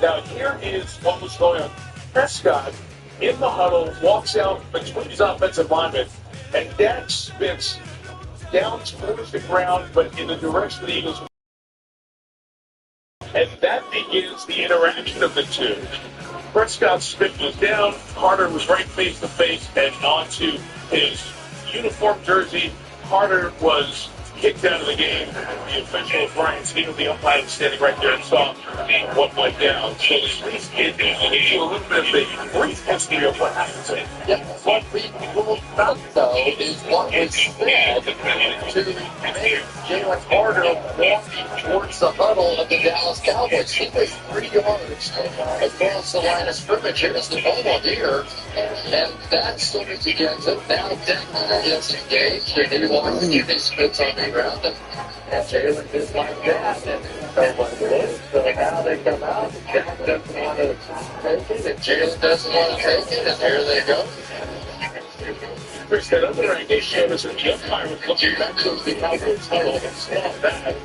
Now, here is what was going on. Prescott, in the huddle, walks out between his offensive linemen, and Dak spits down towards the ground, but in the direction of the Eagles. And that begins the interaction of the two. Prescott's spit was down, Carter was right face to face, and onto his uniform jersey. Carter was kicked out of the game. The official, Brian Steele, the umpire, standing right there and saw what went down. So at least it gives you a little bit of the brief history of what happened. Yeah, what we will not know is what was said to make Jalen Carter walking towards the huddle of the Dallas Cowboys. He was 3 yards across the line of scrimmage. Here's the ball here, and that's still begins it. Now Declan gets engaged, and he wants to get his spits on the ground, and Jalen just like that, and nobody is. So now they come out, and Jack doesn't want to take it, and Jalen doesn't want to take it, and here they go. Chris, that other angle showed us that the umpire was looking back to the Cowboys huddle and saw that.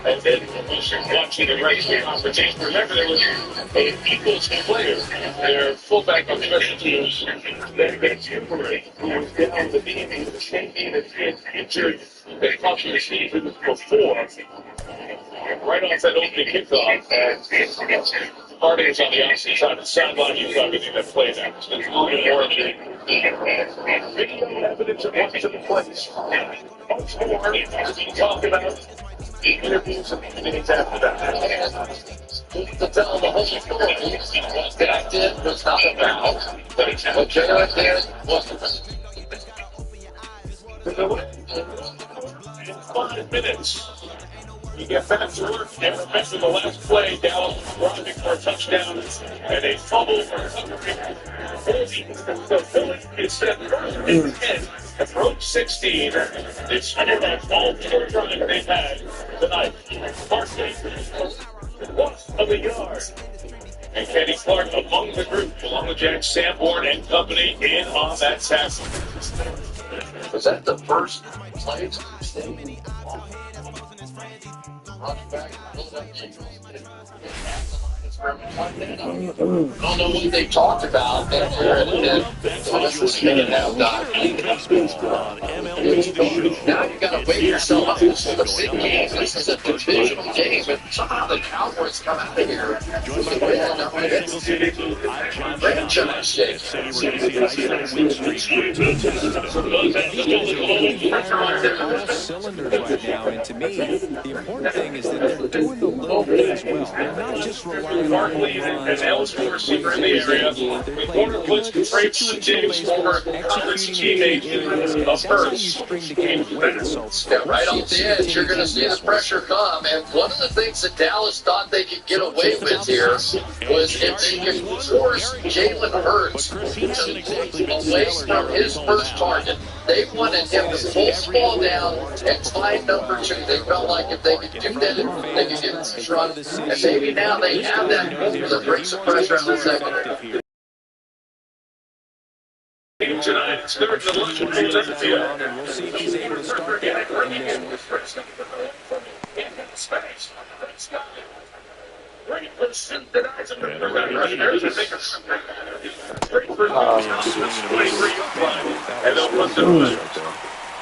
And then we should watch the rest of the conversation. Remember, there was an Eagles player, their fullback on special teams, that gets injured, who was down the knee, he was shaking and injured. They talked to the season before, right off that opening kickoff, and Hardy was on the opposite side of the sideline. He was everything that played out. So there's a little bit more of the video evidence of what took place. Much more to be talked about. Interviews and things after that. To tell the whole story, what Dak did was not about what Jalen did In 5 minutes, you get back to work, and remember the last play, Dallas was driving for a touchdown, and a fumble for recovery. So Philly is set first and 10 approach 16. They scored on all 4 drives they've had tonight. Parsley, 1 of the yard. And Kenny Clark among the group, along with Jack Sanborn and company, in on that tackle. Was that the first play? Running back, I don't know what they talked about. This is minute now, Doc. Now you got to wait yourself up. This is a big game. This is a divisional game. And somehow the Cowboys come out of here with a win. It's franchise shake. Cylinders right now, and to me, the important thing is that they're doing the little things as well. They're not just relying on An eligible receiver in the area, with corner blitz and traits to James former college teammate of first. Yeah, right off the edge, you're going to see the pressure come. And one of the things that Dallas thought they could get away with here was if they could force Jalen Hurts away from his first target. They wanted him to pull the ball down and find number 2. They felt like if they could do that, they could get this run. And maybe now they have that move that brings some pressure on the secondary. Tonight, it's third and 11 in the field. We'll see if he's able to start that in this one. Great pursuit denies him the and they'll run the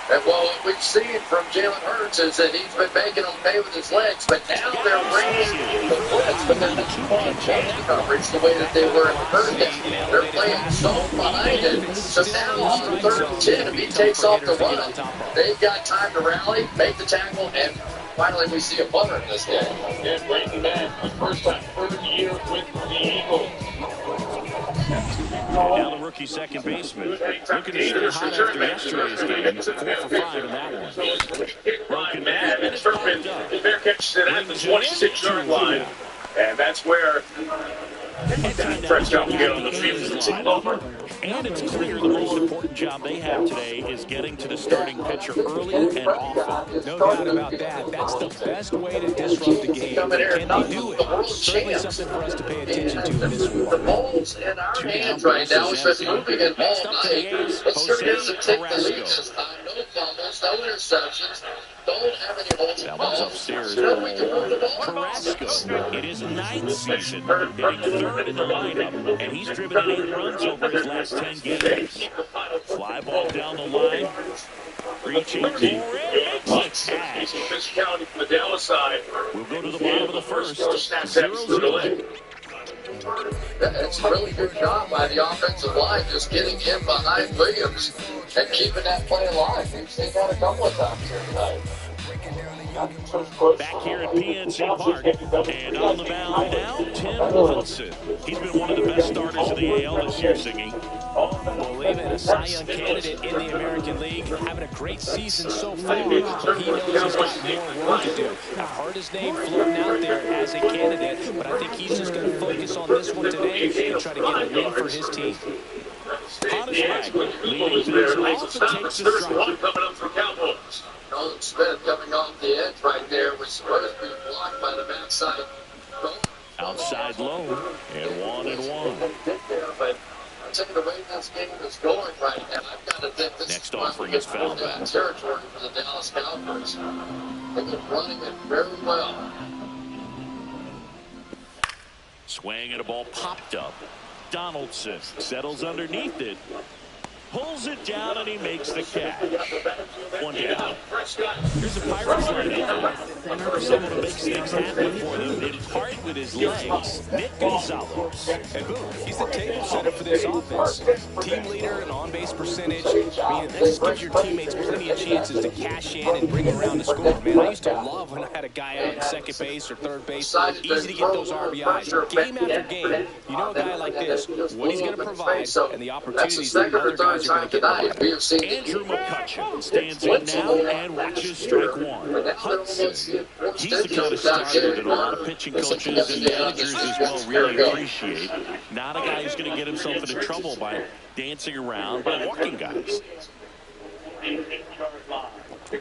And well, what we've seen from Jalen Hurts is that he's been making them pay with his legs, but now they're bringing the blitz, but they're not changing coverage the way that they were in the first game. They're playing so behind it, so now on 3rd and 10, if he takes off the run, they've got time to rally, make the tackle, and finally we see a punter in this game. And Brayton Mann, the first time, 3rd year with the Eagles. Now the rookie second baseman looking to stay hot after yesterday's game. 4 for 5 in that one. Broken man, and Sherman, the fair catch at the 26-yard line. And that's where Prescott will get on the field. And it's clear the most important job they have today is getting to the starting pitcher early and often. No doubt about that. That's the best way to disrupt a game. Can they do it? Certainly something for us to pay attention to in this one. The ball's in our hands right now. We've been moving it all night. Let's sure doesn't take the lead this time. No fumbles, no interceptions. The That one's upstairs. Carrasco, in his 9th season, hitting 3rd in the lineup, and he's driven in 8 runs over his last 10 games. Fly ball down the line. Reaching for it. Makes the catch. We'll go to the bottom of the first. 0-0. It's a really good job by the offensive line, just getting in behind Williams and keeping that play alive. We've seen that a couple of times here tonight. Back here at PNC Park, and on the mound now, Tim Wilson. He's been one of the best starters of the AL this year, Siggy. Believe it, a Cy Young candidate in the American League, having a great season so far, but he knows he's got more work to do. I've heard his name floating out there as a candidate, but I think he's just going to focus on this one today and try to get a win for his team. Hottest leading things off and takes a strike. Nolan Smith coming off the edge right there was supposed to be blocked by the backside. Outside low, and 1-1. But taking away this game is going right now. I've got to think this next offering is foul back. Territory for the Dallas Cowboys. They've been running it very well. Swing and a ball popped up. Donaldson settles underneath it. Pulls it down, and he makes the catch. 1 down. Here's the Pirates lineup. For someone who makes things happen for them, in part with his legs, Nick Gonzalez. And boom, he's the table setter for this offense. Team leader and on-base percentage. I mean, that just gives your teammates plenty of chances to cash in and bring around the score. Man, I used to love when I had a guy out at second base or third base. Easy to get those RBIs. Game after game, you know a guy like this, what he's going to provide, and the opportunities that other guys are going to get behind him. Andrew McCutcheon stands in now and watches strike one. Hudson, he's the kind of starter that a lot of pitching coaches and managers as well really appreciate. Not a guy who's going to get himself into trouble by dancing around, by walking guys. Yeah,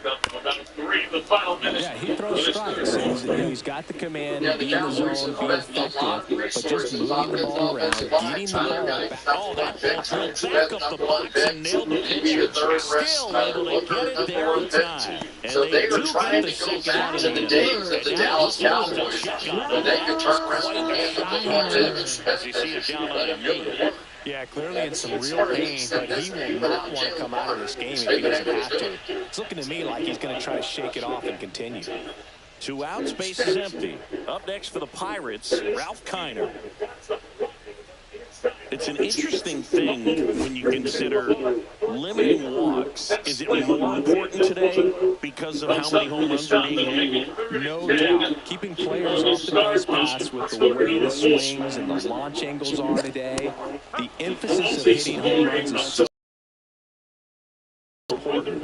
he throws strikes. He's got the command, be in the zone, be effective, but just moving the ball around, getting the ball back. Oh, that ball drilled back up the box and nailed the pitcher. Still able to get it there on time. And So they were do trying get to the go second back out to of the the days of the Dallas Cowboys, but they could turn around and get the ball damage. As you see it down on the knee. Yeah, clearly in some real pain, but he will not want to come out of this game if he doesn't have to. It's looking to me like he's going to try to shake it off and continue. 2 outs, base is empty. Up next for the Pirates, Ralph Kiner. It's an interesting thing when you consider limiting walks. Is it more important today because of how many home runs are being hit? No doubt. Keeping players off the base paths with the way the swings and the launch angles are today, the emphasis of hitting home runs is so important.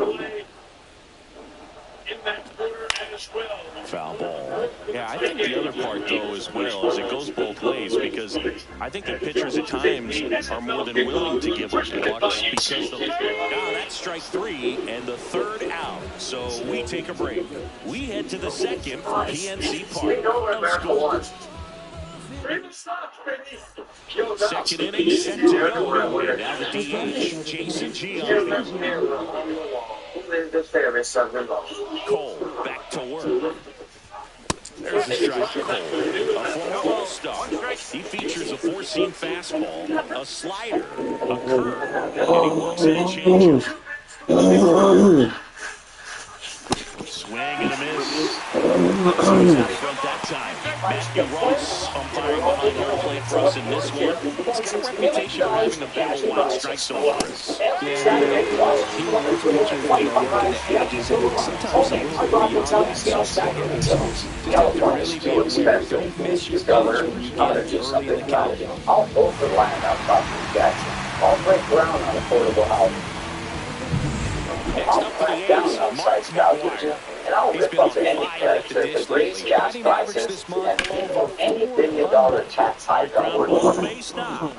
Foul ball. Yeah, I think the other part, though, as well, is it goes both ways, because I think that pitchers at times are more than willing to give up walks because that's strike 3 and the 3rd out. So we take a break. We head to the second for PNC Park. No score. Second inning set to go. Now the DH, Jason Giambi. Cole back to work. There's the strike to Cole. A former All-Star. He features a 4-seam fastball, a slider, a curve, and he works in a changeup. Swing and a miss. So he's out front that time. Matthew Ross umpiring behind home plate for us in this one. He's got a reputation for having a battle wild strike zone for us. Yeah, he wants pitchers to get on the edges, and sometimes a little bit beyond that. So just have to really be aware. Don't miss your colors when you get it early in the count. I'll hold the line outside of Jackson. I'll break ground on affordable housing. Next up for the A's, Mark McGwire. He's been on fire at the dish lately. Batting average this month over Any billion-dollar tax hike Ground on ball base now.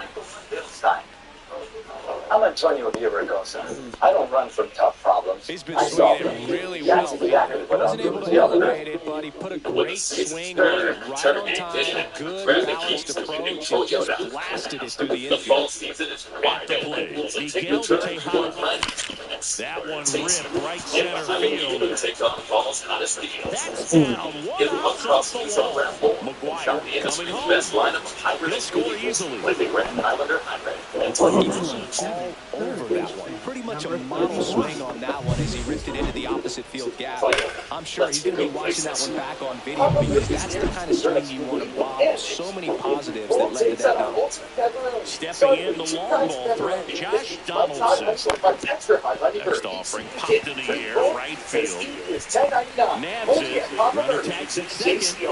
I'm Antonio Villaraigosa. I don't run from tough problems. He's been I solve swinging them. it really That's well. exactly what Wasn't I'm able doing to the other elevate day. it, but he put a great swing on it right on time. Good balanced approach and just blasted it through the infield. Back to play. Miguel Tejada. That one ripped right center field. That's down. One out off the wall. McGuire coming home. He'll score easily. He was all over that one. Pretty much a model swing on that one as he ripped it into the opposite field gap. I'm sure he's going to be watching that one back on video because that's the kind of swing you want to bobble. So many positives that led to that double. Stepping in the long ball threat, Josh Donaldson. Next offering, popped in the air, right field. Nabs it, runner tags at second. And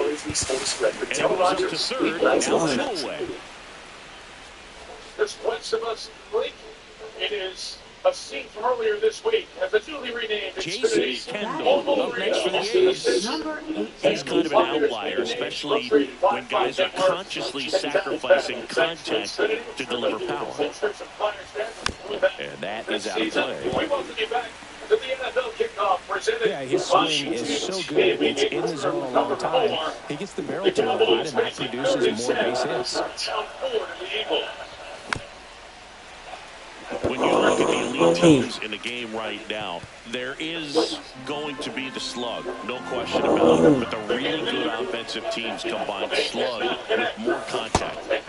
it goes up to third, now 2 away. This Wentz of us Blake. It is a scene from earlier this week as the newly renamed Jason Kendall up next for the A's. He's kind of an outlier, especially when guys are consciously sacrificing contact to deliver power. And that is out of play. Yeah, his swing is so good. It's in the zone a long time. He gets the barrel to a lot, and that produces more base hits. When you look at the elite teams in the game right now, there is going to be the slug, no question about it. But the really good offensive teams combine slug with more contact. And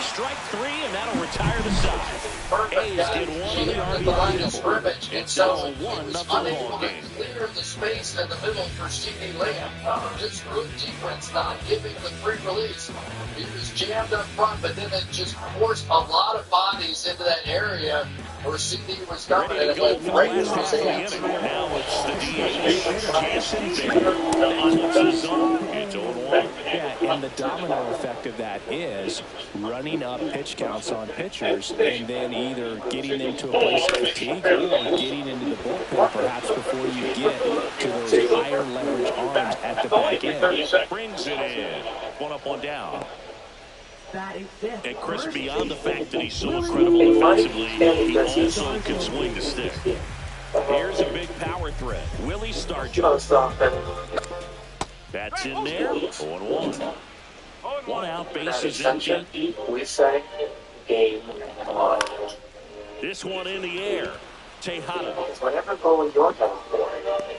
strike 3, and that'll retire the side. A's get one on the RBI double. It's now a 1-0 ball game. Clear the space in the middle for CD Lamb. Just good defense, not giving the free release. He was jammed up front, but then it just forced a lot of bodies into that area where CD was coming, and it went right into his hands. Now it's the DH, Jason Baker. That puts the zone. It's 0-1. Yeah, and the domino effect of that is running up pitch counts on pitchers and then either getting them to a place of fatigue or getting into the bullpen perhaps before you get to those higher leverage arms at the back end. Brings it in. 1 up, 1 down. And Chris, beyond the fact that he's so incredible offensively, he also can swing the stick. Here's a big power threat. Willie Stargell. That's in there. 0-1. 1 out, bases empty. We say game on. This one in the air. Tejada Whatever goal you're going for.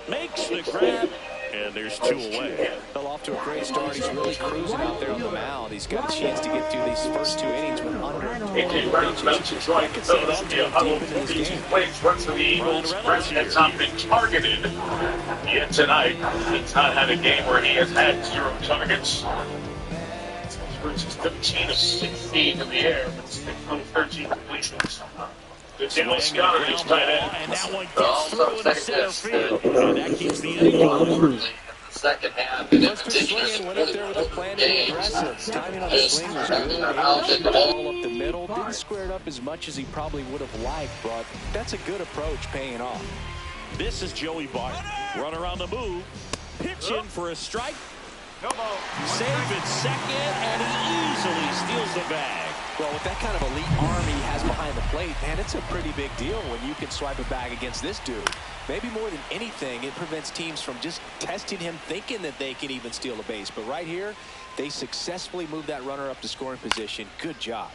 makes the grab. And there's 2 away. Well, off to a great start. He's really cruising out there on the mound. He's got a chance to get through these first 2 innings with under 20 pitches. I could see that deep into this game. Runs for the Eagles. Brett has not been targeted yet tonight. He's not had a game where he has had 0 targets. Brett is 13 of 16 in the air, but 6 of 13 completions. Daniel Scott is tight end. And that one gets through into center field. And that keeps the inning going. Second half, and in Buster particular, Swinging went up there with a plan to be aggressive. Timing on the swing was good. Able to shoot the ball up the middle. Didn't square it up as much as he probably would have liked, but that's a good approach paying off. This is Joey Bart. Runner on the move. Pitch in for a strike. Save it second, and he easily steals the bag. Well, with that kind of elite arm he has behind the plate, man, it's a pretty big deal when you can swipe it back against this dude. Maybe more than anything, it prevents teams from just testing him, thinking that they can even steal a base. But right here, they successfully moved that runner up to scoring position. Good job.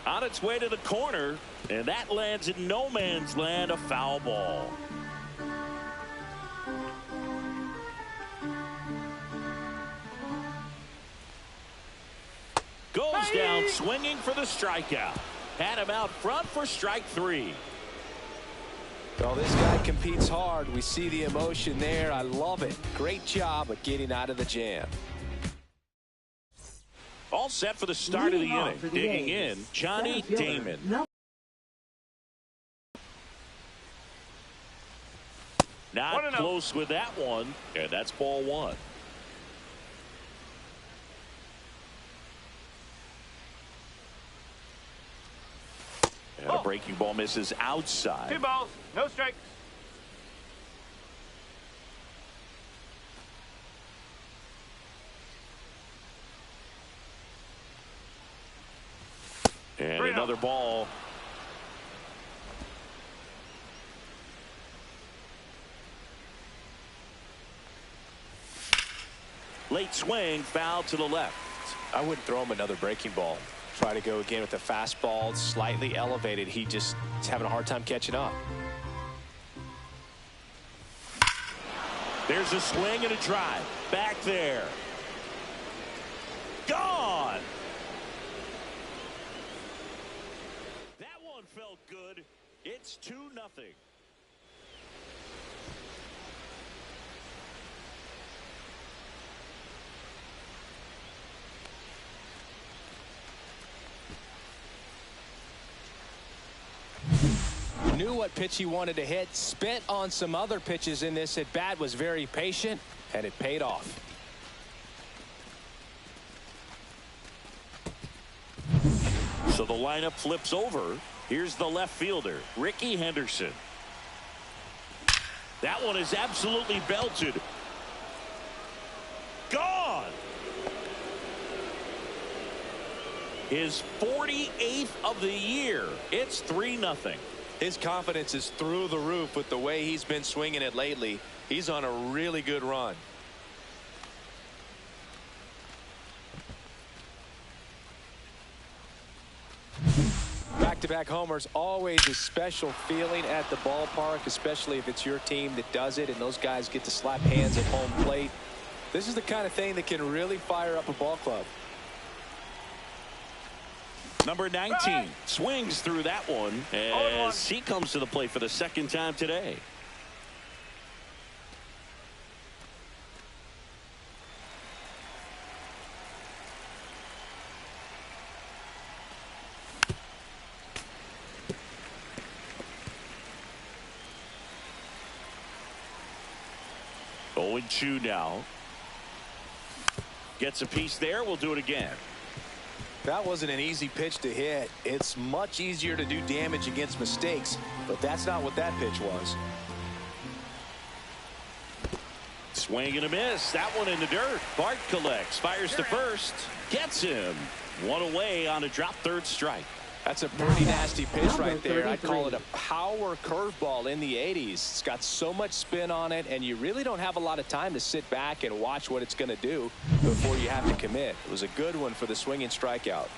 On its way to the corner, and that lands in no man's land, a foul ball. Goes down swinging for the strikeout. Had him out front for strike 3. Well, this guy competes hard. We see the emotion there. I love it. Great job of getting out of the jam. All set for the start of the inning. Digging in, Johnny Damon. Not close with that one, and that's ball 1. And a breaking ball misses outside. 2 balls, no strikes. And another ball. Late swing, foul to the left. I wouldn't throw him another breaking ball. Try to go again with the fastball, slightly elevated. He's having a hard time catching up. There's a swing and a drive. Back there. Gone. That one felt good. It's 2-0. Knew what pitch he wanted to hit, spent on some other pitches in this at bat, was very patient, and it paid off. So the lineup flips over. Here's the left fielder, Ricky Henderson. That one is absolutely belted. Gone. His 48th of the year. It's 3-0. His confidence is through the roof with the way he's been swinging it lately. He's on a really good run. Back-to-back homers, always a special feeling at the ballpark, especially if it's your team that does it and those guys get to slap hands at home plate. This is the kind of thing that can really fire up a ball club. Number 19 swings through that one as he comes to the plate for the second time today. Going 2 now. Gets a piece there. We'll do it again. That wasn't an easy pitch to hit. It's much easier to do damage against mistakes, but that's not what that pitch was. Swing and a miss. That one in the dirt. Bart collects, fires to first, gets him. One away on a drop third strike. That's a pretty nasty pitch right there. I'd call it a power curveball in the 80s. It's got so much spin on it, and you really don't have a lot of time to sit back and watch what it's going to do before you have to commit. It was a good one for the swinging strikeout.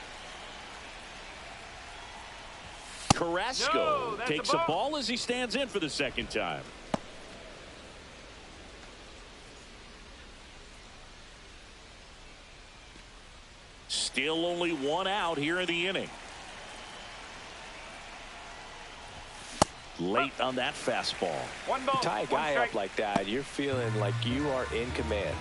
Carrasco takes a ball as he stands in for the second time. Still only 1 out here in the inning. Late on that fastball. Tie a guy up like that, you're feeling like you are in command.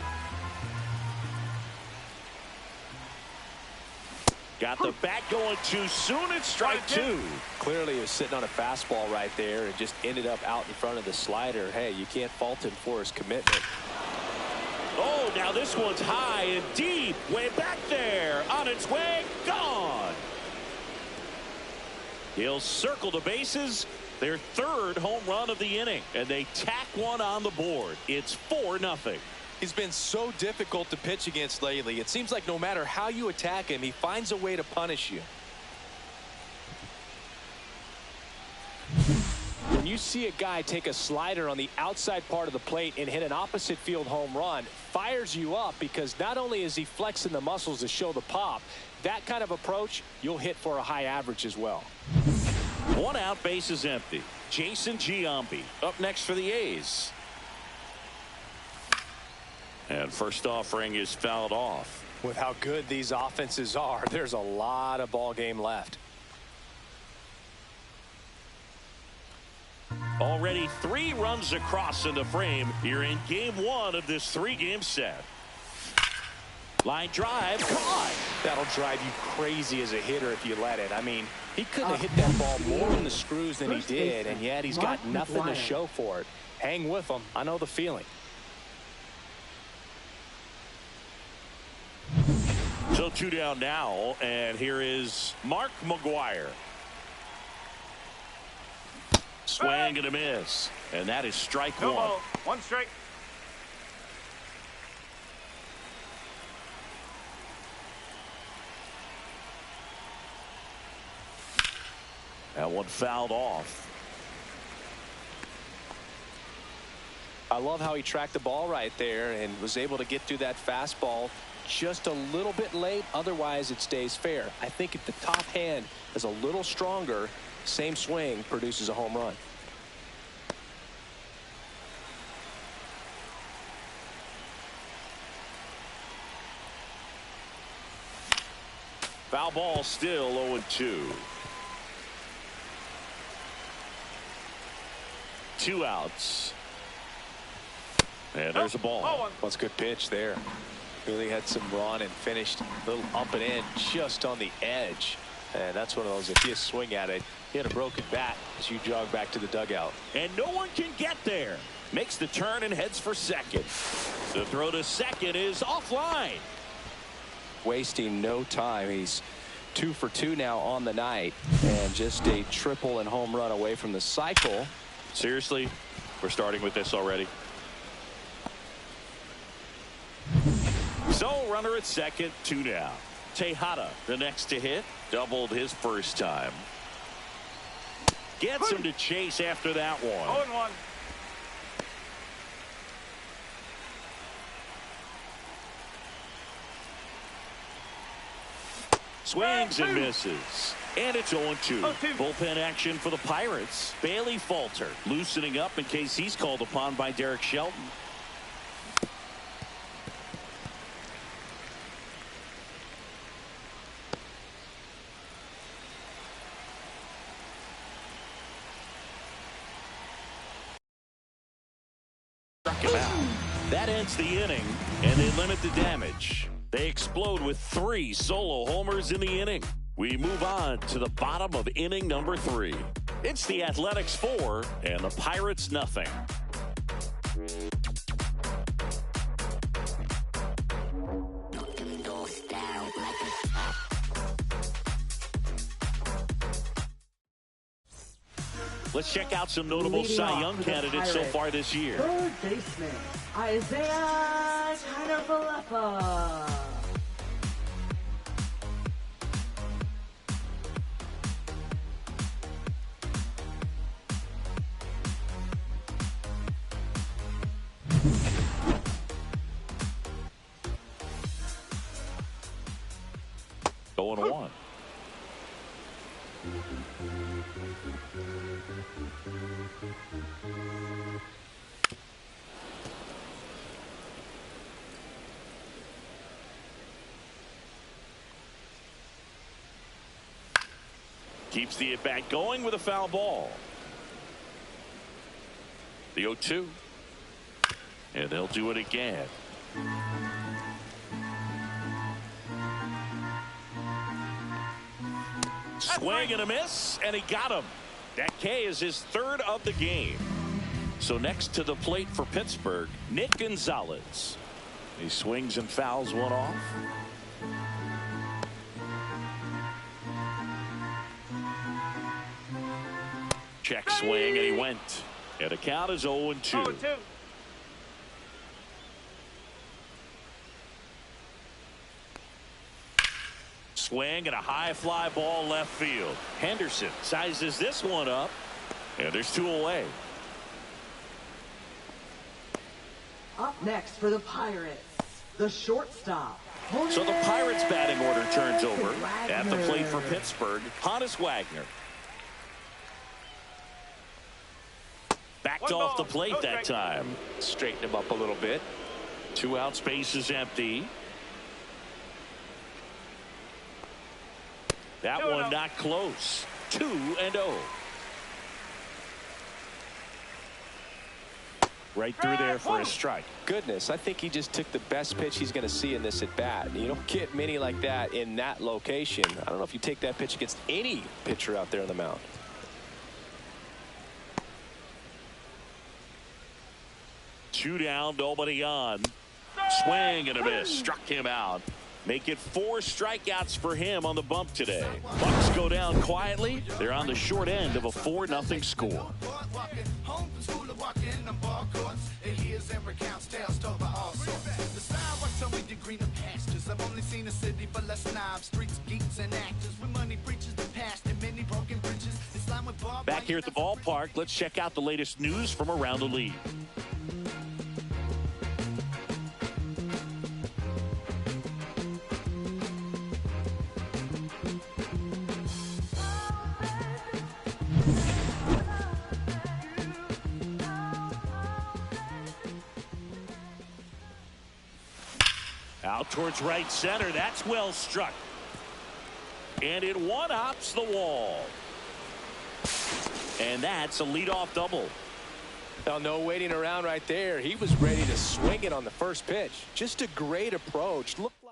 Got the bat going too soon. It's strike 2. Clearly he was sitting on a fastball right there and just ended up out in front of the slider. Hey, you can't fault him for his commitment. Oh, now this one's high and deep. Way back there. On its way. Gone. He'll circle the bases. Their third home run of the inning, and they tack one on the board. It's 4-0. He's been so difficult to pitch against lately. It seems like no matter how you attack him, he finds a way to punish you. When you see a guy take a slider on the outside part of the plate and hit an opposite field home run, fires you up because not only is he flexing the muscles to show the pop, that kind of approach, you'll hit for a high average as well. 1 out, base is empty. Jason Giambi up next for the A's. And first offering is fouled off. With how good these offenses are, there's a lot of ball game left. Already 3 runs across in the frame here in game 1 of this 3-game set. Line drive, caught. That'll drive you crazy as a hitter if you let it. I mean, he couldn't have hit that ball more in the screws than he did, and yet he's got nothing to show for it. Hang with him. I know the feeling. So 2 down now, and here is Mark McGwire. Swing and a miss, and that is strike 1. 1 strike. That one fouled off. I love how he tracked the ball right there and was able to get through that fastball just a little bit late. Otherwise, it stays fair. I think if the top hand is a little stronger, same swing produces a home run. Foul ball, still 0-2. 2 outs. And there's a ball. That's a good pitch there. Really had some run and finished a little up and in just on the edge. And that's one of those, if you swing at it, hit a broken bat as you jog back to the dugout. And no one can get there. Makes the turn and heads for second. The throw to second is offline. Wasting no time. He's 2 for 2 now on the night, and just a triple and home run away from the cycle. Seriously, we're starting with this already. So runner at second, 2 down. Tejada the next to hit, doubled his first time. Gets him to chase after that one. 0-1. Swings and misses. And it's 0-2. Bullpen action for the Pirates. Bailey Falter loosening up in case he's called upon by Derek Shelton. Struck him out. That ends the inning, and they limit the damage. They explode with 3 solo homers in the inning. We move on to the bottom of inning number 3. It's the Athletics 4 and the Pirates nothing. Let's check out some notable Cy Young candidates so far this year. Third baseman, Isaiah Tanafalefa. Going 1. Keeps the at-bat going with a foul ball. The 0-2. And they'll do it again. Swing and a miss, and he got him. That K is his 3rd of the game. So next to the plate for Pittsburgh, Nick Gonzalez. He swings and fouls one off. Check swing, and he went. And the count is 0-2. 0-2. Swing and a high fly ball left field. Henderson sizes this one up, and there's 2 away. Up next for the Pirates, the shortstop. So the Pirates batting order turns over at the plate for Pittsburgh. Honus Wagner. Backed off the plate that time. Straighten him up a little bit. 2 out, space is empty. That one not close. 2-0. Right through there for a strike. Goodness, I think he just took the best pitch he's going to see in this at bat. You don't get many like that in that location. I don't know if you take that pitch against any pitcher out there on the mound. Two down, nobody on. Swing and a miss. Struck him out. Make it 4 strikeouts for him on the bump today. Bucks go down quietly. They're on the short end of a 4-0 score. Back here at the ballpark, let's check out the latest news from around the league. Out towards right center. That's well struck. And it one-hops the wall. And that's a leadoff double. Well, no waiting around right there. He was ready to swing it on the first pitch. Just a great approach. Looked like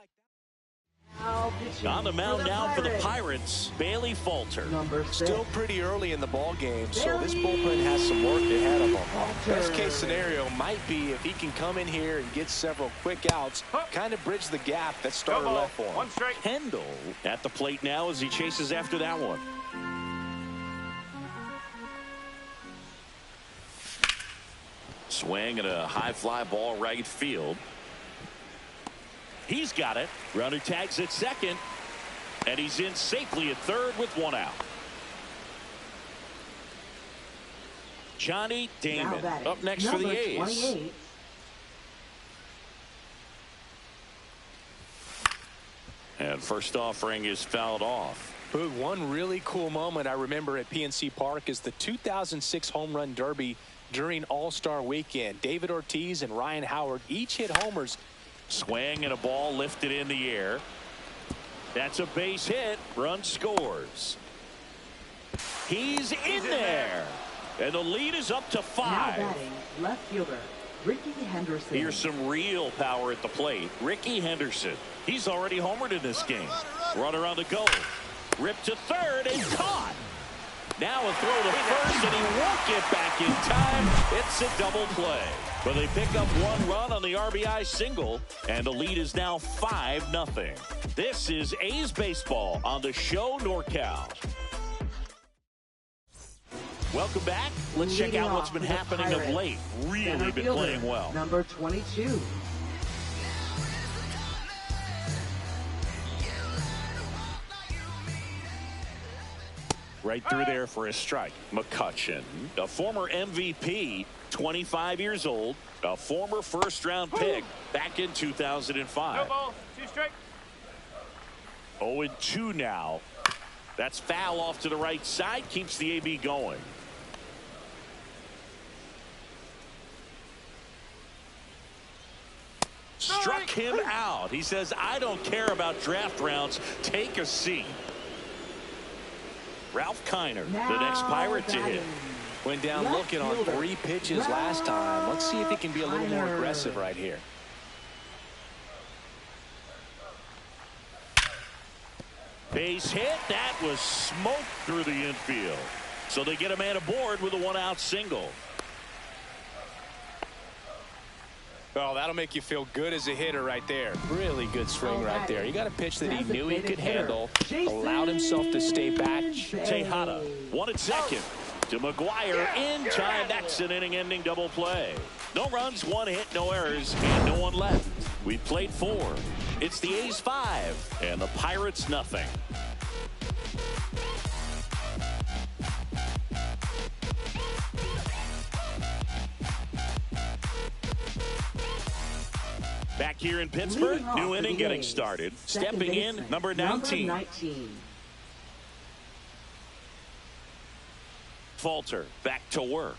on the mound now for the Pirates, Bailey Falter. Still pretty early in the ball game, so this bullpen has some work ahead of him. Best case scenario might be if he can come in here and get several quick outs, kind of bridge the gap that starter left for him. One strike. Kendall at the plate now as he chases after that one. Swing at a high fly ball right field. He's got it. Runner tags at second. And he's in safely at third with one out. Johnny Damon up next for the A's. 28. And first offering is fouled off. But one really cool moment I remember at PNC Park is the 2006 Home Run Derby during All-Star Weekend. David Ortiz and Ryan Howard each hit homers. Swing and a ball lifted in the air. That's a base hit. Run scores. He's in there. And the lead is up to 5. Now batting, left fielder, Ricky Henderson. Here's some real power at the plate. Ricky Henderson. He's already homered in this game. Runner on the go. Ripped to third and caught. Now a throw to first, and he won't get back in time. It's a double play. But they pick up 1 run on the RBI single, and the lead is now 5-0. This is A's Baseball on the Show NorCal. Welcome back. Let's check out what's been happening of late. Really been playing well. Number 22. Right through there for a strike. McCutchen, a former MVP, 25 years old, a former first-round pick back in 2005. No ball, 2 strike. 0-2 now. That's foul off to the right side, keeps the AB going. Struck him out. He says, I don't care about draft rounds. Take a seat. Ralph Kiner, the next Pirate to hit. Went down looking on 3 pitches last time. Let's see if he can be a little more aggressive right here. Base hit. That was smoked through the infield. So they get a man aboard with a 1-out single. Well, that'll make you feel good as a hitter right there. Really good swing right there. You got a pitch that he knew he could handle, allowed himself to stay back. Tejada, 1 at second. To McGuire in time. That's an inning-ending double play. No runs, 1 hit, no errors, and no one left. We've played 4. It's the A's 5 and the Pirates nothing. Back here in Pittsburgh, new inning getting started. Stepping in, number 19. Falter back to work.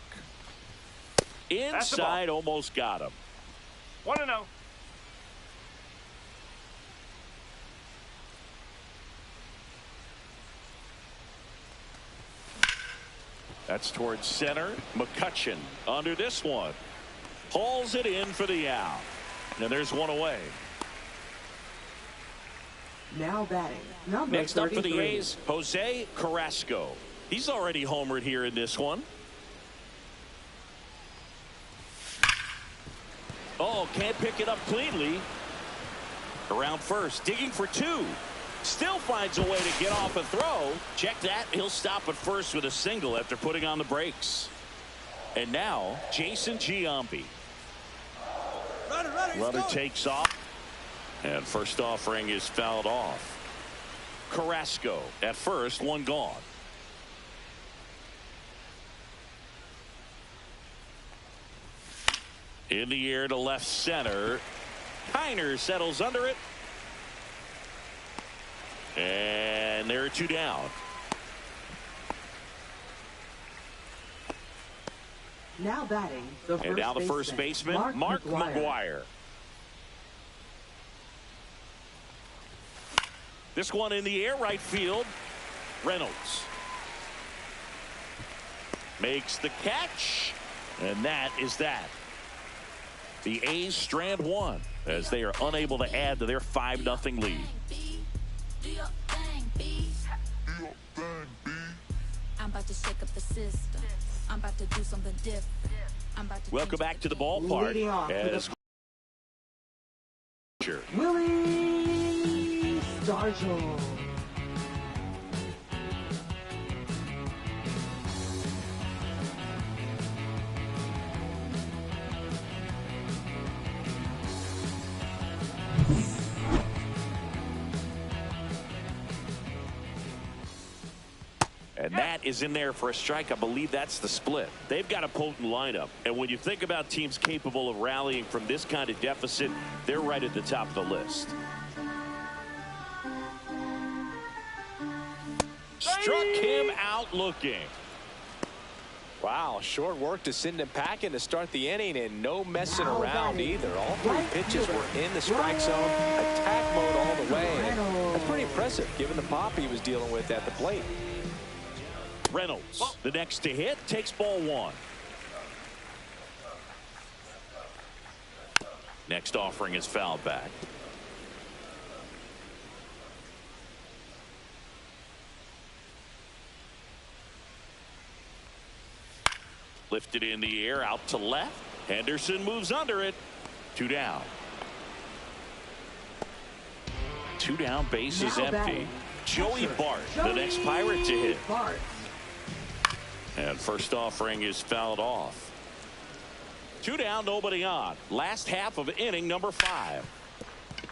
Inside, almost got him. 1-0. That's towards center. McCutchen under this one. Hauls it in for the out. And there's 1 away. Now batting, number Next up for the 33. A's, Jose Carrasco. He's already homered here in this one. Oh, can't pick it up cleanly. Around first, digging for 2. Still finds a way to get off a throw. Check that. He'll stop at first with a single after putting on the brakes. And now, Jason Giambi. Runner takes off. And first offering is fouled off. Carrasco at first, 1 gone. In the air to left center. Kiner settles under it. And there are 2 down. Now batting, the and now the first baseman, Mark McGuire. This one in the air, right field. Reynolds makes the catch, and that is that. The A's strand one as they are unable to add to their 5-0 lead. I'm about to shake up the system. I'm about to do something different. Welcome back to the ballpark. As Willie Stargell. And that is in there for a strike. I believe that's the split. They've got a potent lineup. And when you think about teams capable of rallying from this kind of deficit, they're right at the top of the list. Struck him out looking. Wow, short work to send him packing to start the inning, and no messing around either. All three pitches were in the strike zone, attack mode all the way. And that's pretty impressive given the pop he was dealing with at the plate. Reynolds, the next to hit, takes ball one. Next offering is fouled back. Lifted in the air, out to left. Henderson moves under it. 2 down. 2 down, base is empty. Joey Bart, the next Pirate to hit. And first offering is fouled off. 2 down, nobody on. Last half of inning number 5.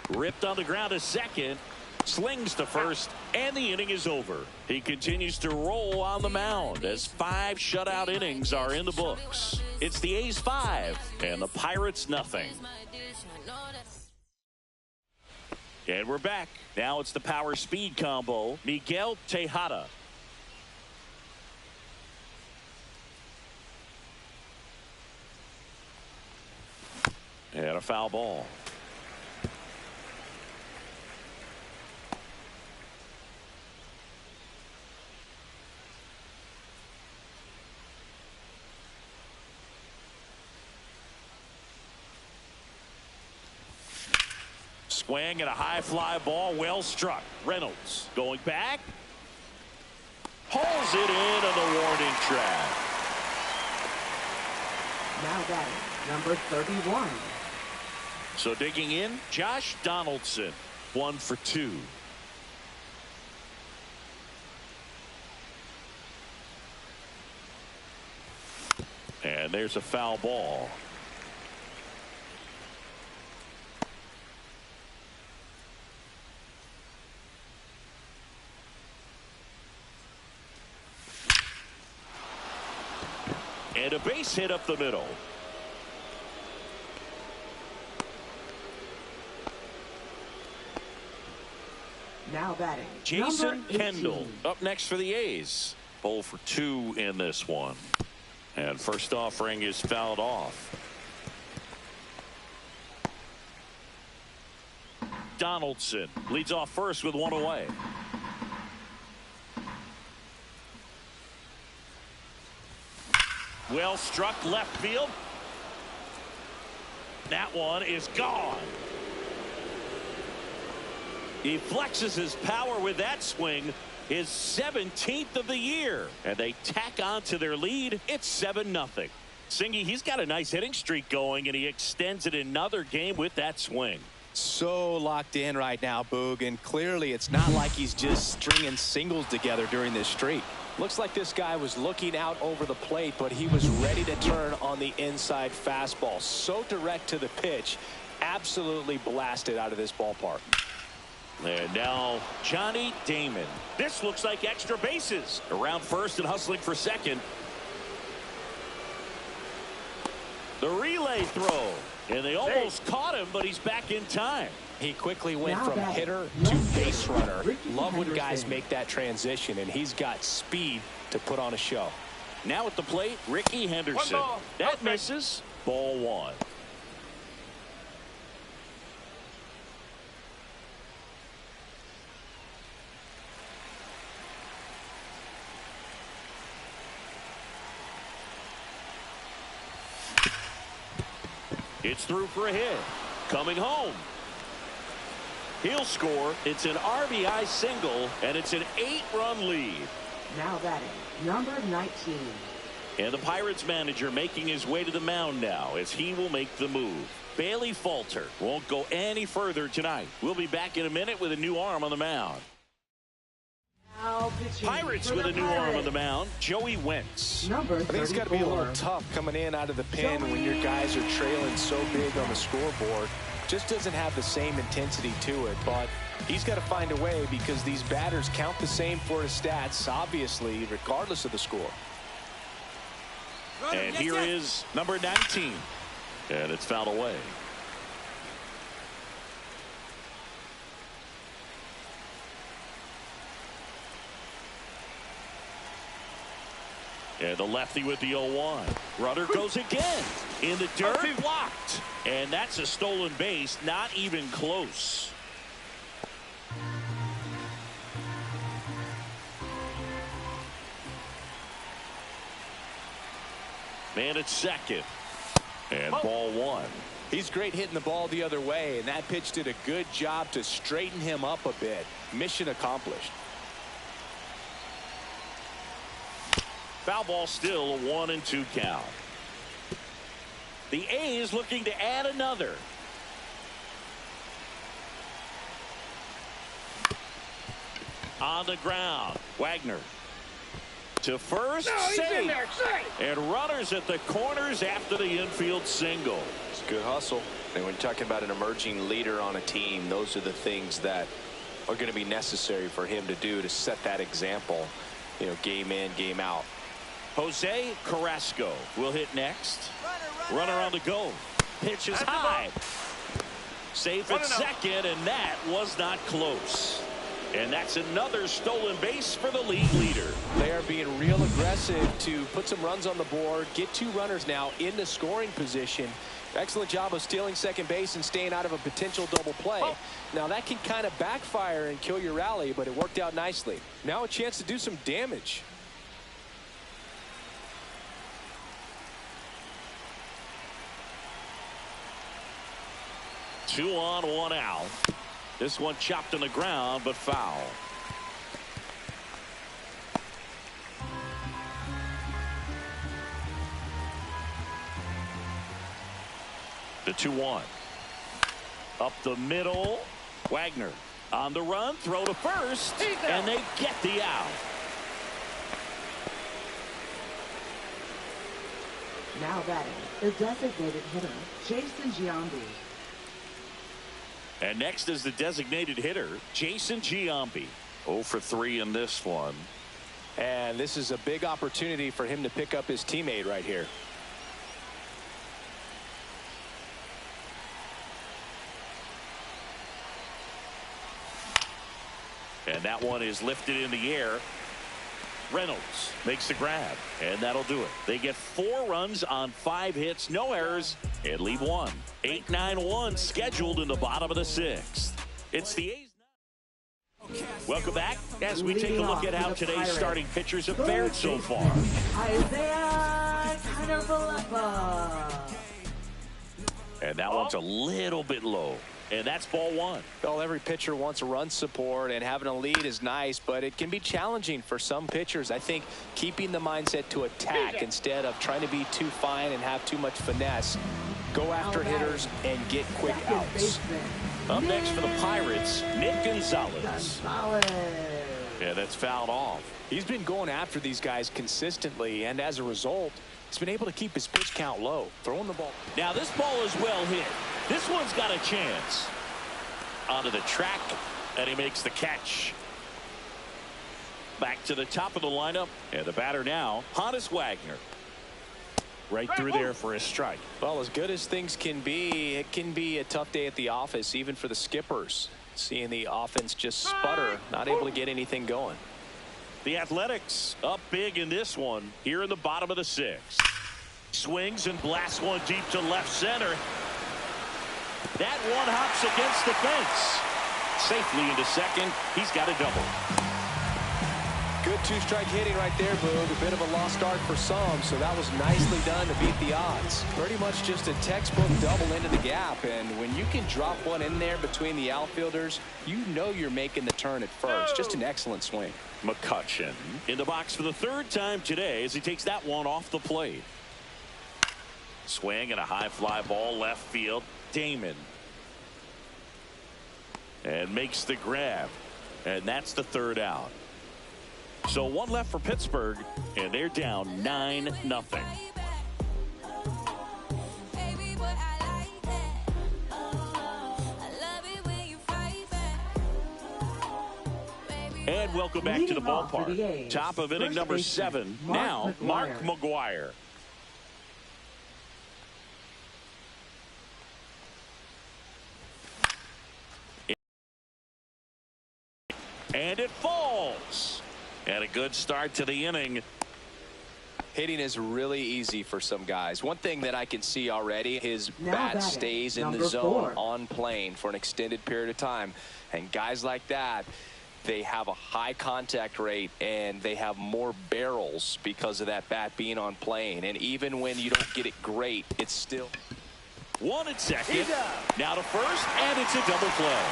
Ripped on the ground to second. Slings to first, and the inning is over. He continues to roll on the mound as 5 shutout innings are in the books. It's the A's 5 and the Pirates nothing. And we're back. Now it's the power speed combo. Miguel Tejada. And a foul ball. Swing and a high fly ball, well struck. Reynolds going back. Pulls it in on the warning track. Now batting, number 31. So digging in, Josh Donaldson, 1 for 2. And there's a foul ball. And a base hit up the middle. Now batting, Jason number 18. Kendall up next for the A's. 0 for 2 in this one. And first offering is fouled off. Donaldson leads off first with 1 away. Well struck left field. That one is gone. He flexes his power with that swing, his 17th of the year, and they tack on to their lead. It's 7-0. Singy, he's got a nice hitting streak going, and he extends it another game with that swing. So locked in right now, Boog, and clearly it's not like he's just stringing singles together during this streak. Looks like this guy was looking out over the plate, but he was ready to turn on the inside fastball. So direct to the pitch, absolutely blasted out of this ballpark. And now Johnny Damon. This looks like extra bases. Around first and hustling for second. The relay throw. And they almost caught him, but he's back in time. He quickly went from hitter to base runner. Love when guys make that transition, and he's got speed to put on a show. Now at the plate, Ricky Henderson. That misses. Ball 1. It's through for a hit. Coming home. He'll score. It's an RBI single, and it's an 8-run lead. Now batting, number 19. And the Pirates manager making his way to the mound now as he will make the move. Bailey Falter won't go any further tonight. We'll be back in a minute with a new arm on the mound. Pirates with a new arm on the mound, Joey Wentz. I think it's got to be a little tough coming in out of the pen when your guys are trailing so big on the scoreboard. Just doesn't have the same intensity to it, but he's got to find a way because these batters count the same for his stats, obviously, regardless of the score. And here is number 19. And it's fouled away. And the lefty with the 0-1. Runner goes again. In the dirt, blocked. And that's a stolen base, not even close. Man at second. And ball one. He's great hitting the ball the other way, and that pitch did a good job to straighten him up a bit. Mission accomplished. Foul ball still, a 1-2 count. The A's looking to add another. On the ground, Wagner to first, save. And runners at the corners after the infield single. It's good hustle. And when you're talking about an emerging leader on a team, those are the things that are going to be necessary for him to do to set that example, you know, game in, game out. Jose Carrasco will hit next. Runner on the go. Pitch is high. Safe at second, and that was not close. And that's another stolen base for the league leader. They are being real aggressive to put some runs on the board, get 2 runners now in the scoring position. Excellent job of stealing second base and staying out of a potential double play. Now that can kind of backfire and kill your rally, but it worked out nicely. Now a chance to do some damage. Two on, 1 out. This one chopped on the ground, but foul. The 2-1. Up the middle. Wagner on the run. Throw to first. And they get the out. Now batting, the designated hitter, Jason Giambi. And next is the designated hitter, Jason Giambi. 0 for 3 in this one. And this is a big opportunity for him to pick up his teammate right here. And that one is lifted in the air. Reynolds makes the grab, and that'll do it. They get 4 runs on 5 hits, no errors, and leave 1. 8-9-1 scheduled in the bottom of the 6th. It's the A's. Welcome back as we take a look at how today's starting pitchers have fared so far. Isaiah Kiner-Falefa. And that one's a little bit low. And that's ball 1. Well, every pitcher wants a run support, and having a lead is nice, but it can be challenging for some pitchers. I think keeping the mindset to attack instead of trying to be too fine and have too much finesse. Go after hitters and get quick outs. Up next for the Pirates, Nick Gonzalez. Yeah, that's fouled off. He's been going after these guys consistently, and as a result, he's been able to keep his pitch count low, throwing the ball. Now this ball is well hit. This one's got a chance. Onto the track, and he makes the catch. Back to the top of the lineup, and the batter now, Honus Wagner. Right through there for a strike. Well, as good as things can be, it can be a tough day at the office, even for the skippers. Seeing the offense just sputter, not able to get anything going. The Athletics up big in this one, here in the bottom of the 6th. Swings and blasts one deep to left center. That one hops against the fence. Safely into second. He's got a double. Good Good two-strike hitting right there, Boog. A bit of a lost start for some, so that was nicely done to beat the odds. Pretty much just a textbook double into the gap, and when you can drop one in there between the outfielders, you know you're making the turn at first. Just an excellent swing. McCutchen in the box for the third time today as he takes that one off the plate. Swing and a high fly ball left field. Damon. And makes the grab. And that's the third out. So one left for Pittsburgh, and they're down 9-0. And welcome back to the ballpark. Top of inning number 7. Now, Mark McGwire. And it falls. And a good start to the inning. Hitting is really easy for some guys. One thing that I can see already, his bat stays in the zone on plane for an extended period of time. And guys like that, they have a high contact rate and they have more barrels because of that bat being on plane. And even when you don't get it great, it's still. One at second. Now to first, and it's a double play.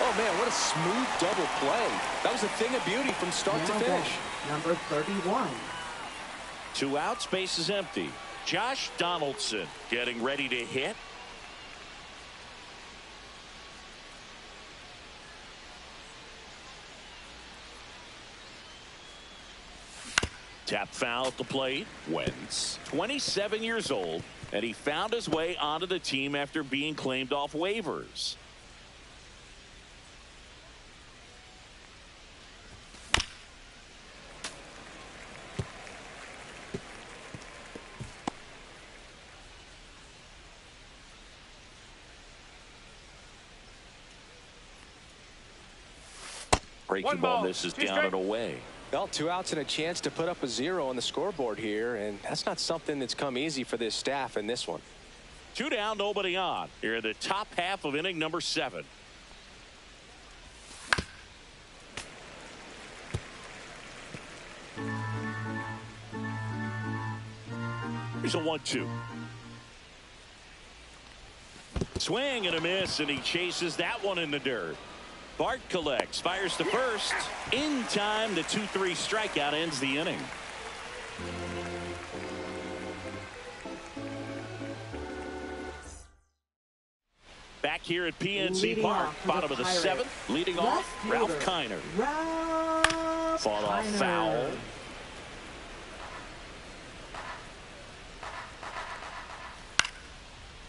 Oh, man, what a smooth double play. That was a thing of beauty from start to finish. Number 31. 2 outs, base is empty. Josh Donaldson getting ready to hit. Tap foul at the plate. Wentz, 27 years old, and he found his way onto the team after being claimed off waivers. Breaking ball misses down and away. Well, 2 outs and a chance to put up a 0 on the scoreboard here, and that's not something that's come easy for this staff in this one. 2 down, nobody on. Here in the top half of inning number 7. Here's a 1-2. Swing and a miss, and he chases that one in the dirt. Bart collects, fires to first. In time, the 2-3 strikeout ends the inning. Back here at PNC Park, bottom of the 7th, leading off, Ralph Kiner. Fought off foul.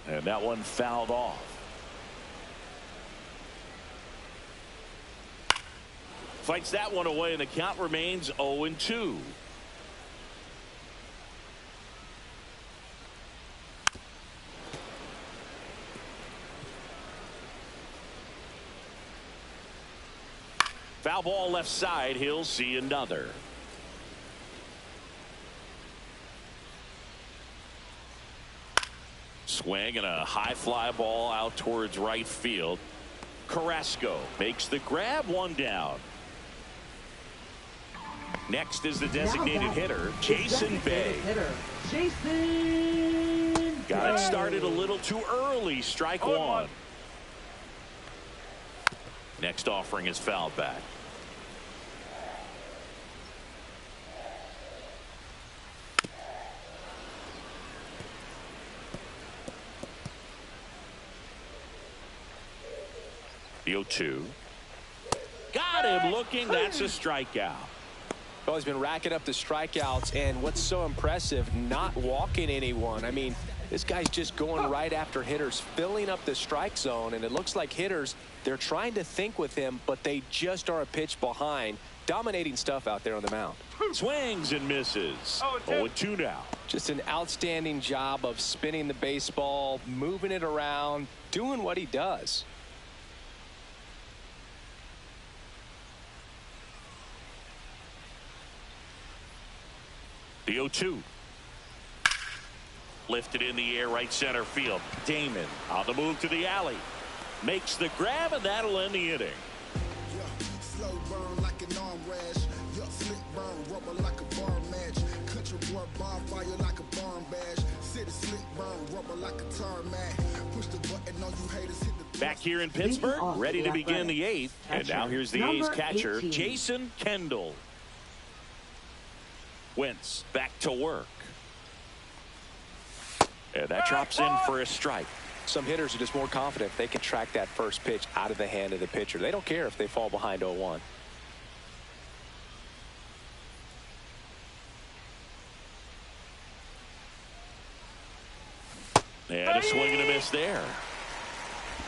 And that one fouled off. Fights that one away, and the count remains 0-2. Foul ball left side. He'll see another. Swing and a high fly ball out towards right field. Carrasco makes the grab, 1 down. Next is the designated hitter, Jason Bay. Got it started a little too early. Strike 1. Next offering is fouled back. The 0-2. Got him looking. That's a strikeout. Well, he's been racking up the strikeouts, and what's so impressive, not walking anyone. I mean, this guy's just going right after hitters, filling up the strike zone, and it looks like hitters, they're trying to think with him, but they just are a pitch behind. Dominating stuff out there on the mound. Swings and misses. 0-2 now. Just an outstanding job of spinning the baseball, moving it around, doing what he does. The 0-2. Lifted in the air, right center field. Damon on the move to the alley. Makes the grab, and that'll end the inning. Slow burn like an arm rash. Flick burn burn rubber like a bar match. Country boy bonfire like a barn bash. City slick burn rubber like a tarmac. Push the button on you haters, hit the Back here in Pittsburgh, ready to begin the 8th. And now here's the A's catcher, Jason Kendall. Wentz back to work. And that drops in for a strike. Some hitters are just more confident if they can track that first pitch out of the hand of the pitcher. They don't care if they fall behind 0-1. And a swing and a miss there.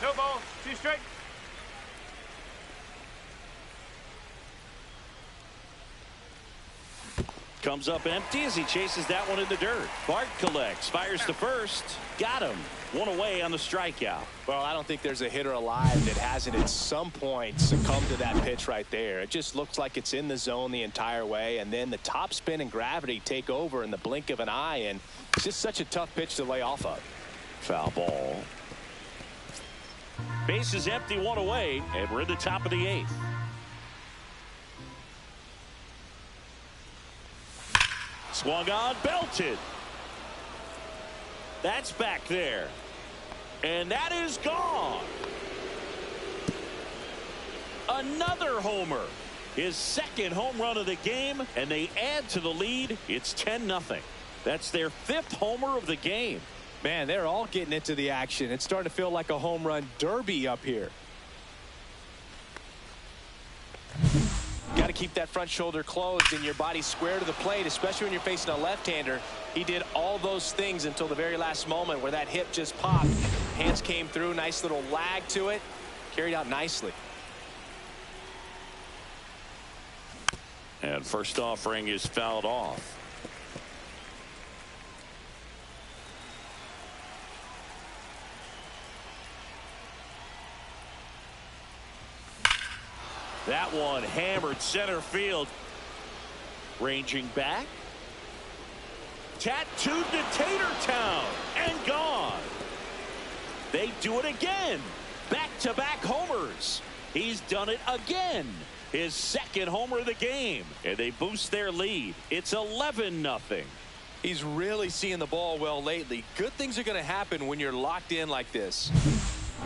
No ball, 2 strike. Comes up empty as he chases that one in the dirt. Bart collects, fires to first. Got him. 1 away on the strikeout. Well, I don't think there's a hitter alive that hasn't at some point succumbed to that pitch right there. It just looks like it's in the zone the entire way, and then the top spin and gravity take over in the blink of an eye, and it's just such a tough pitch to lay off of. Foul ball. Base is empty, 1 away, and we're in the top of the 8th. Swung on, belted. That's back there. And that is gone. Another homer. His second home run of the game, and they add to the lead. It's 10-0. That's their 5th homer of the game. Man, they're all getting into the action. It's starting to feel like a home run derby up here. Got to keep that front shoulder closed and your body square to the plate, especially when you're facing a left-hander. He did all those things until the very last moment where that hip just popped. Hands came through, nice little lag to it. Carried out nicely. And first offering is fouled off. That one hammered center field. Ranging back. Tattooed to Tatertown and gone. They do it again. Back-to-back homers. He's done it again. His second homer of the game. And they boost their lead. It's 11-0. He's really seeing the ball well lately. Good things are going to happen when you're locked in like this.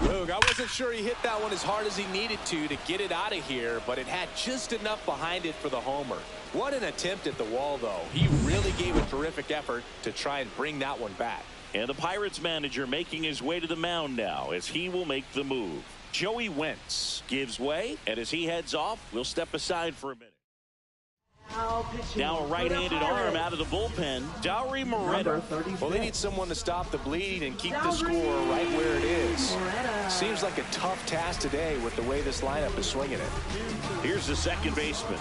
Look, I wasn't sure he hit that one as hard as he needed to get it out of here, but it had just enough behind it for the homer. What an attempt at the wall, though. He really gave a terrific effort to try and bring that one back. And the Pirates manager making his way to the mound now as he will make the move. Joey Wentz gives way, and as he heads off, we'll step aside for a minute. Now a right-handed arm out of the bullpen, Dowry Moretta. Well, they need someone to stop the bleed and keep the score right where it is. Seems like a tough task today with the way this lineup is swinging it. Here's the second baseman.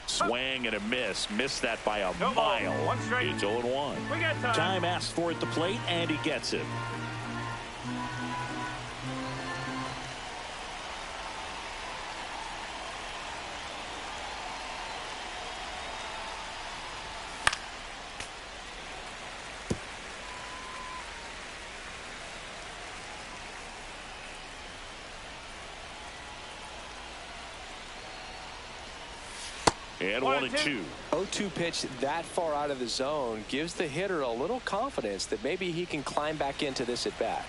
Swing and a miss. Missed that by a mile. It's 0-1. Time asked for at the plate, and he gets it. And 1-2. 0-2 pitch that far out of the zone gives the hitter a little confidence that maybe he can climb back into this at bat.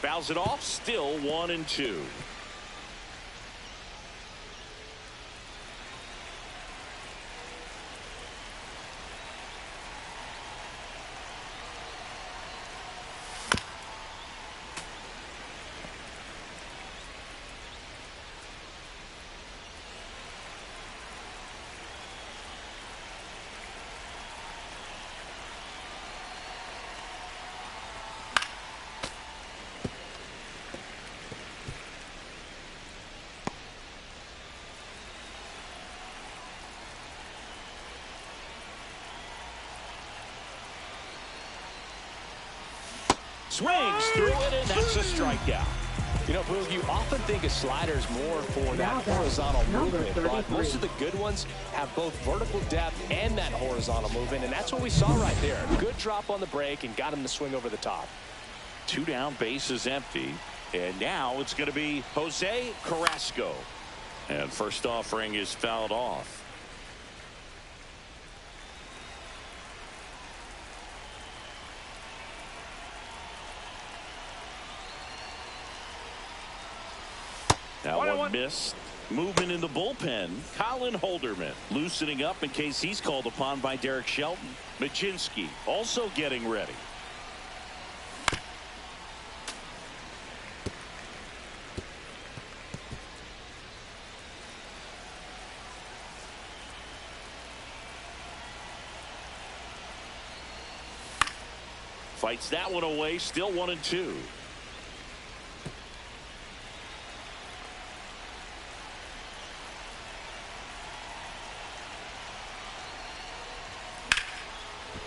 Fouls it off. Still 1-2. Swings through it, and that's a strikeout. You know, Boog, you often think a slider is more for that horizontal movement, but most of the good ones have both vertical depth and that horizontal movement, and that's what we saw right there. Good drop on the break and got him to swing over the top. 2 down, base is empty, and now it's going to be Jose Carrasco. And first offering is fouled off. That one missed. Movement in the bullpen. Colin Holderman loosening up in case he's called upon by Derek Shelton. Majinski also getting ready. Fights that one away. Still 1-2.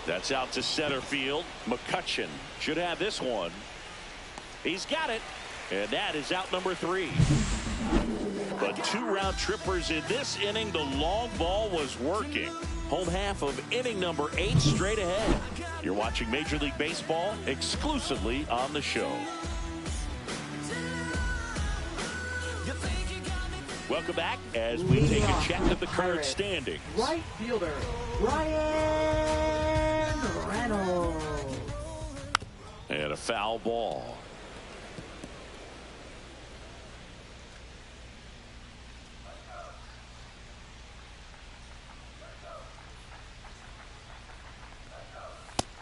That's out to center field. McCutchen should have this one. He's got it. And that is out number 3. But 2 round trippers in this inning. The long ball was working. Home half of inning number 8 straight ahead. You're watching Major League Baseball exclusively on the show. Welcome back as we take a check of the current standings. Right fielder, Ryan Reynolds. And a foul ball.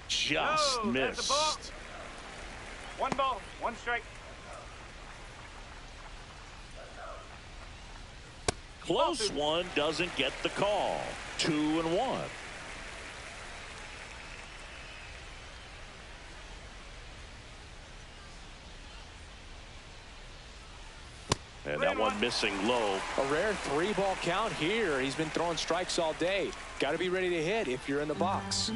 Just missed. 1 ball, 1 strike. Close one, doesn't get the call. 2-1. And that one missing low. A rare 3-ball count here. He's been throwing strikes all day. Got to be ready to hit if you're in the box.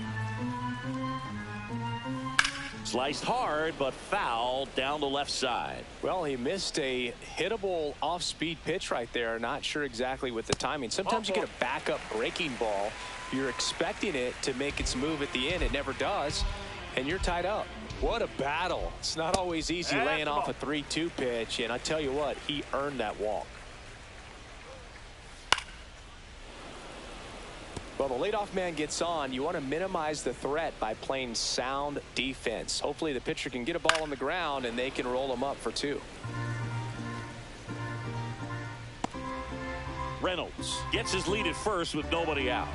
Sliced hard, but foul down the left side. Well, he missed a hittable off-speed pitch right there. Not sure exactly with the timing. Sometimes you get a backup breaking ball. You're expecting it to make its move at the end. It never does, and you're tied up. What a battle. It's not always easy laying off a 3-2 pitch, and I tell you what, he earned that walk. Well, the leadoff man gets on. You want to minimize the threat by playing sound defense. Hopefully the pitcher can get a ball on the ground and they can roll him up for 2. Reynolds gets his lead at first with nobody out.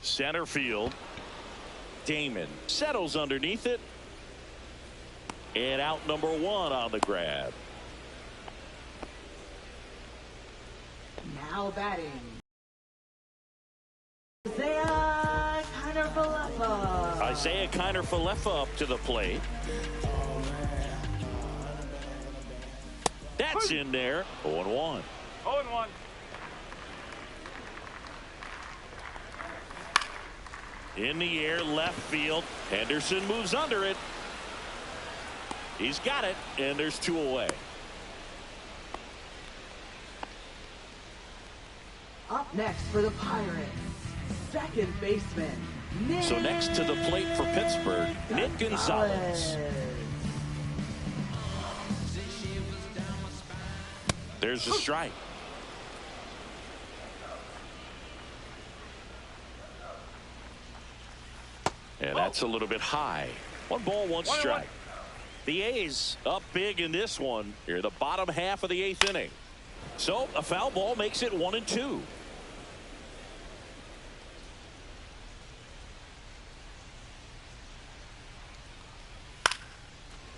Center field. Damon settles underneath it. And out number 1 on the grab. Now batting, Isaiah Kiner-Falefa up to the plate. That's in there. 0-1. 0-1. In the air, left field. Henderson moves under it. He's got it, and there's 2 away. Up next for the Pirates, second baseman, Nick. So next to the plate for Pittsburgh, Nick Gonzalez. There's the strike. And that's a little bit high. 1 ball, 1 strike. The A's up big in this one. Here, the bottom half of the 8th inning. So a foul ball makes it 1-2.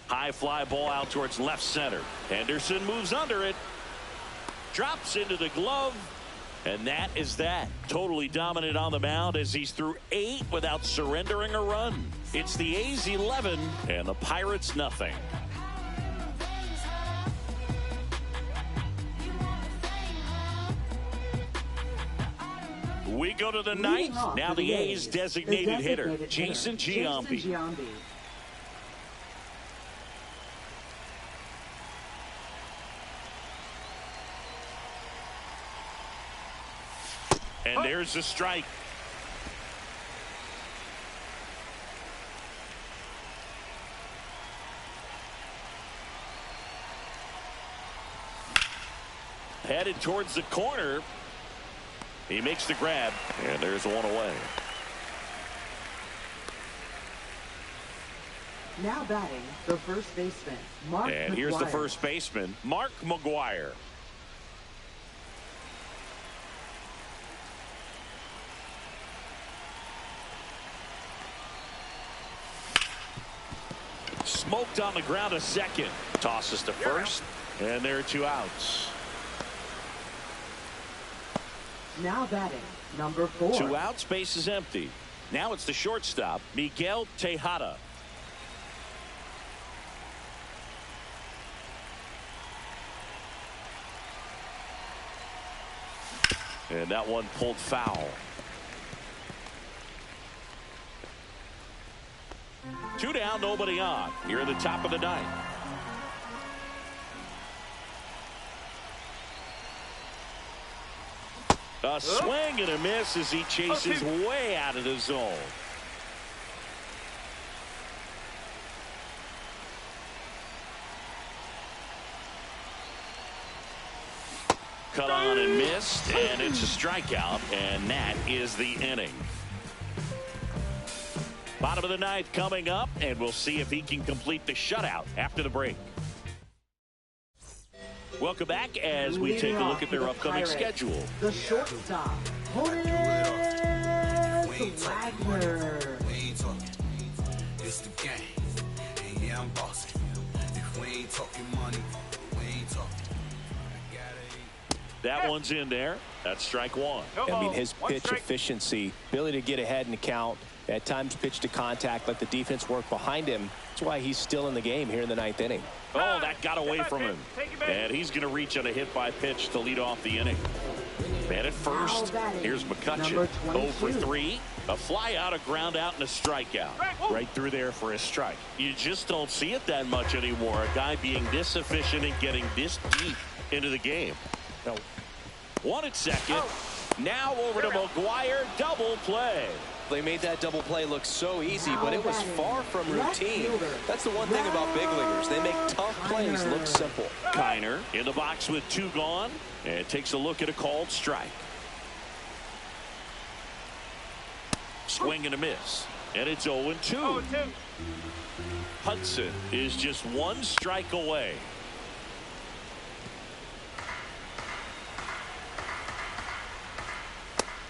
High fly ball out towards left center. Henderson moves under it. Drops into the glove. And that is that. Totally dominant on the mound as he's through 8 without surrendering a run. It's the A's 11 and the Pirates nothing. We go to the ninth. Now the A's designated hitter, Jason Giambi. And there's a strike. Headed towards the corner. He makes the grab, and there's one away. Now batting, the first baseman, Mark And McGwire. here's the first baseman, Mark McGwire. Smoked on the ground a second. Tosses to first, and there are 2 outs. Now batting, number 4. 2 outs, base is empty. Now it's the shortstop, Miguel Tejada. And that one pulled foul. 2 down, nobody on. Here at the top of the ninth. A swing and a miss as he chases way out of the zone. Cut on and missed, and it's a strikeout, and that is the inning. Bottom of the ninth coming up, and we'll see if he can complete the shutout after the break. Welcome back as we take a look at their upcoming schedule. The shortstop, Honus Wagner. It's the game, and yeah, I'm bossing. If we ain't talking money, we ain't talking. That one's in there. That's strike 1. I mean, his pitch efficiency, ability to get ahead in the count, at times pitch to contact, let the defense work behind him. That's why he's still in the game here in the 9th inning. Oh, that got away from him. And he's going to reach on a hit by pitch to lead off the inning. Man at first. Here's McCutcheon. 0 for 3. A fly out, a ground out, and a strikeout. Right through there for a strike. You just don't see it that much anymore. A guy being this efficient and getting this deep into the game. No. 1 at second. Now over to McGwire. Double play. They made that double play look so easy, but it was far from routine. That's the one thing about big leaguers. They make tough plays look simple. Kiner in the box with 2 gone, and takes a look at a called strike. Swing and a miss, and it's 0-2. Hudson is just 1 strike away.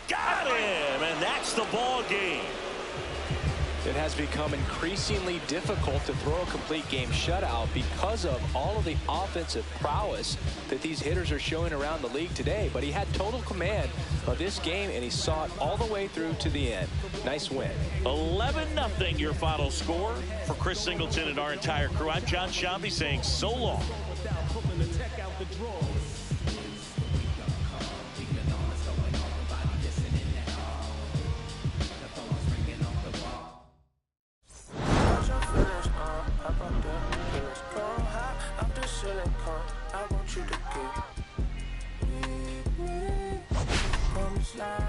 Got him, and that's the ball game. It has become increasingly difficult to throw a complete game shutout because of all of the offensive prowess that these hitters are showing around the league today. But he had total command of this game, and he saw it all the way through to the end. Nice win. 11-0 your final score. For Chris Singleton and our entire crew, I'm John Shambi saying so long. Slide.